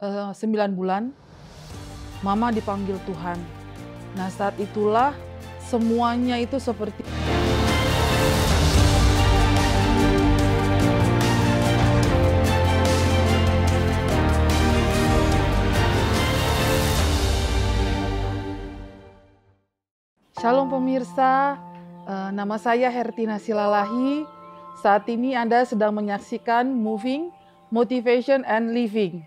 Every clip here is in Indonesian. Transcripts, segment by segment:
9 bulan, Mama dipanggil Tuhan. Nah, saat itulah semuanya itu seperti Shalom pemirsa, nama saya Hertina Silalahi. Saat ini Anda sedang menyaksikan Moving, Motivation and Living.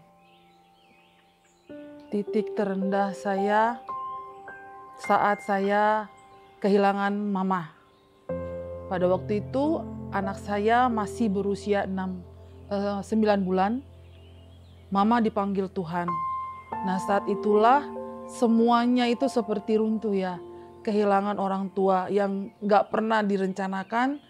Titik terendah saya saat saya kehilangan mama. Pada waktu itu anak saya masih berusia 9 bulan. Mama dipanggil Tuhan. Nah, saat itulah semuanya itu seperti runtuh ya. Kehilangan orang tua yang gak pernah direncanakan.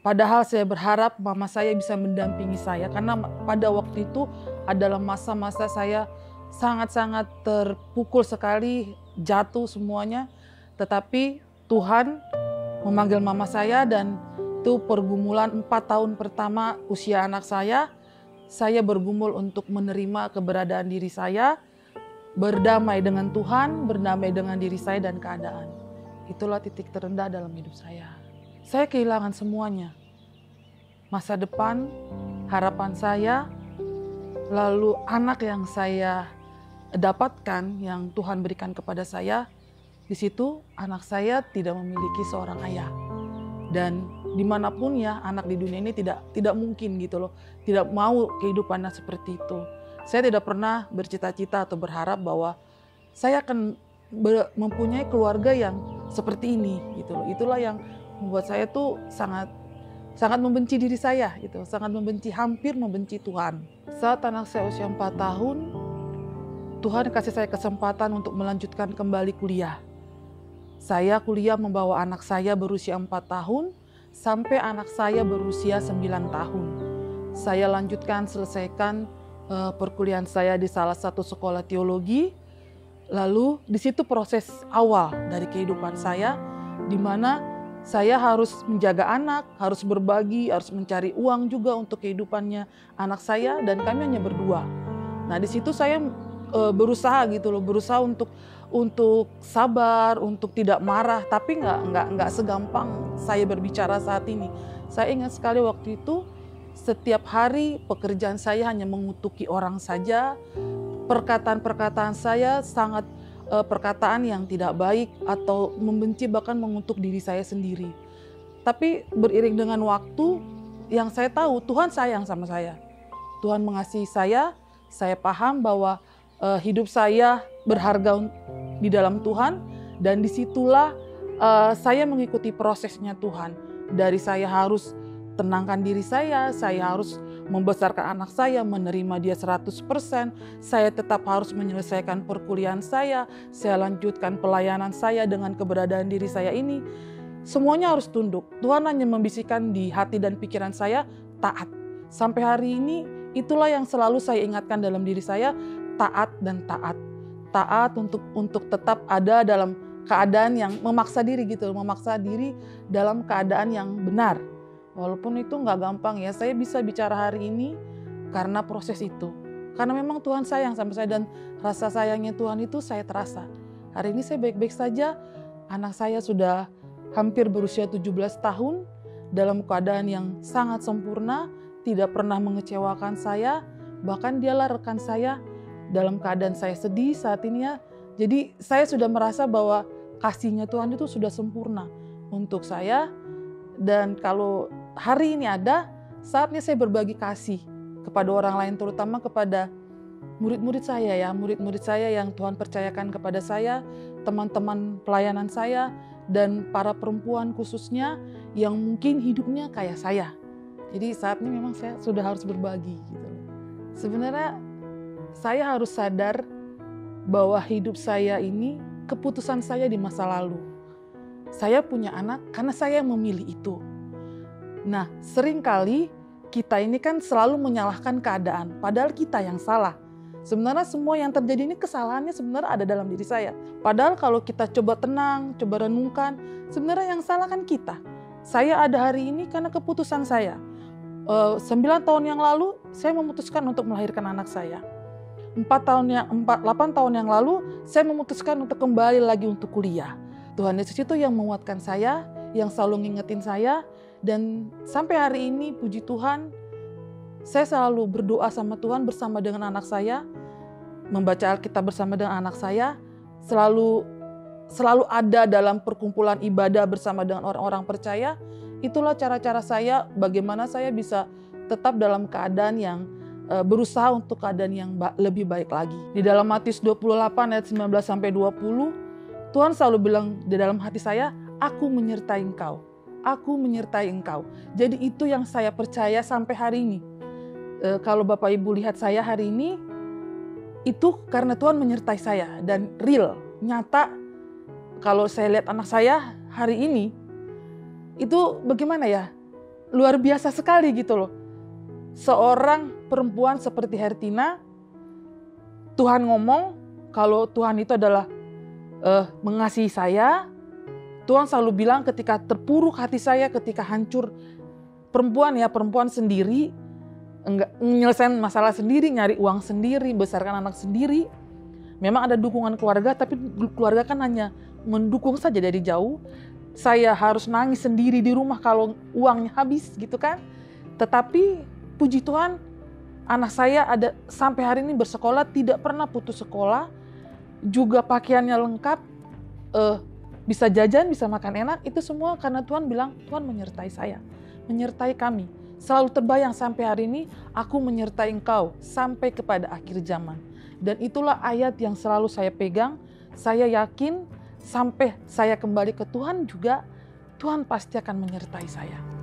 Padahal saya berharap mama saya bisa mendampingi saya. Karena pada waktu itu adalah masa-masa saya sangat-sangat terpukul sekali, jatuh semuanya. Tetapi Tuhan memanggil mama saya dan itu pergumulan 4 tahun pertama usia anak saya bergumul untuk menerima keberadaan diri saya, berdamai dengan Tuhan, berdamai dengan diri saya dan keadaan. Itulah titik terendah dalam hidup saya. Saya kehilangan semuanya. Masa depan, harapan saya, lalu anak yang saya dapatkan, yang Tuhan berikan kepada saya, di situ anak saya tidak memiliki seorang ayah. Dan dimanapun ya anak di dunia ini tidak mungkin gitu loh, tidak mau kehidupannya seperti itu. Saya tidak pernah bercita-cita atau berharap bahwa saya akan mempunyai keluarga yang seperti ini gitu loh. Itulah yang membuat saya tuh sangat membenci diri saya gitu, hampir membenci Tuhan. Saat anak saya usia 4 tahun, Tuhan kasih saya kesempatan untuk melanjutkan kembali kuliah. Saya kuliah membawa anak saya berusia 4 tahun sampai anak saya berusia 9 tahun. Saya selesaikan perkuliahan saya di salah satu sekolah teologi. Lalu di situ proses awal dari kehidupan saya, di mana saya harus menjaga anak, harus berbagi, harus mencari uang juga untuk kehidupannya anak saya, dan kami hanya berdua. Nah, di situ saya berusaha untuk sabar, untuk tidak marah, tapi nggak segampang saya berbicara saat ini. Saya ingat sekali waktu itu, setiap hari pekerjaan saya hanya mengutuki orang saja. Perkataan-perkataan saya sangat perkataan yang tidak baik atau membenci, bahkan mengutuk diri saya sendiri. Tapi beriring dengan waktu, yang saya tahu Tuhan sayang sama saya. Tuhan mengasihi saya paham bahwa hidup saya berharga di dalam Tuhan, dan disitulah saya mengikuti prosesnya Tuhan. Dari saya harus tenangkan diri saya harus membesarkan anak saya, menerima dia 100%, saya tetap harus menyelesaikan perkuliahan saya lanjutkan pelayanan saya dengan keberadaan diri saya ini. Semuanya harus tunduk. Tuhan hanya membisikkan di hati dan pikiran saya, taat. Sampai hari ini, itulah yang selalu saya ingatkan dalam diri saya, taat dan taat. Taat untuk tetap ada dalam keadaan yang memaksa diri dalam keadaan yang benar. Walaupun itu nggak gampang ya, saya bisa bicara hari ini karena proses itu. Karena memang Tuhan sayang sama saya, dan rasa sayangnya Tuhan itu saya terasa. Hari ini saya baik-baik saja, anak saya sudah hampir berusia 17 tahun, dalam keadaan yang sangat sempurna, tidak pernah mengecewakan saya, bahkan dialah rekan saya dalam keadaan saya sedih saat ini ya. Jadi saya sudah merasa bahwa kasihnya Tuhan itu sudah sempurna untuk saya. Dan kalau hari ini ada, saatnya saya berbagi kasih kepada orang lain, terutama kepada murid-murid saya yang Tuhan percayakan kepada saya, teman-teman pelayanan saya, dan para perempuan khususnya yang mungkin hidupnya kayak saya. Jadi saat ini memang saya sudah harus berbagi gitu. Sebenarnya saya harus sadar bahwa hidup saya ini keputusan saya di masa lalu. Saya punya anak karena saya memilih itu. Nah, seringkali kita ini kan selalu menyalahkan keadaan, padahal kita yang salah. Sebenarnya semua yang terjadi ini kesalahannya sebenarnya ada dalam diri saya. Padahal kalau kita coba tenang, coba renungkan, sebenarnya yang salah kan kita. Saya ada hari ini karena keputusan saya. 9 tahun yang lalu saya memutuskan untuk melahirkan anak saya. 8 tahun yang lalu saya memutuskan untuk kembali lagi untuk kuliah. Tuhan Yesus itu yang menguatkan saya, yang selalu ngingetin saya, dan sampai hari ini puji Tuhan, saya selalu berdoa sama Tuhan bersama dengan anak saya, membaca Alkitab bersama dengan anak saya, selalu ada dalam perkumpulan ibadah bersama dengan orang-orang percaya. Itulah cara-cara saya bagaimana saya bisa tetap dalam keadaan yang berusaha untuk keadaan yang lebih baik lagi. Di dalam Matius 28 ayat 19-20, Tuhan selalu bilang di dalam hati saya, aku menyertai engkau. Aku menyertai engkau. Jadi itu yang saya percaya sampai hari ini. Kalau Bapak Ibu lihat saya hari ini, itu karena Tuhan menyertai saya. Dan real, nyata, kalau saya lihat anak saya hari ini, itu bagaimana ya? Luar biasa sekali gitu loh. Seorang perempuan seperti Hertina, Tuhan ngomong kalau Tuhan itu adalah mengasihi saya. Tuhan selalu bilang ketika terpuruk hati saya, ketika hancur, perempuan sendiri, menyelesaikan masalah sendiri, nyari uang sendiri, besarkan anak sendiri. Memang ada dukungan keluarga, tapi keluarga kan hanya mendukung saja dari jauh. Saya harus nangis sendiri di rumah kalau uangnya habis gitu kan. Tetapi puji Tuhan, anak saya ada sampai hari ini bersekolah, tidak pernah putus sekolah, juga pakaiannya lengkap, bisa jajan, bisa makan enak, itu semua karena Tuhan bilang, Tuhan menyertai saya, menyertai kami. Selalu terbayang sampai hari ini, aku menyertai engkau sampai kepada akhir zaman. Dan itulah ayat yang selalu saya pegang, saya yakin sampai saya kembali ke Tuhan juga, Tuhan pasti akan menyertai saya.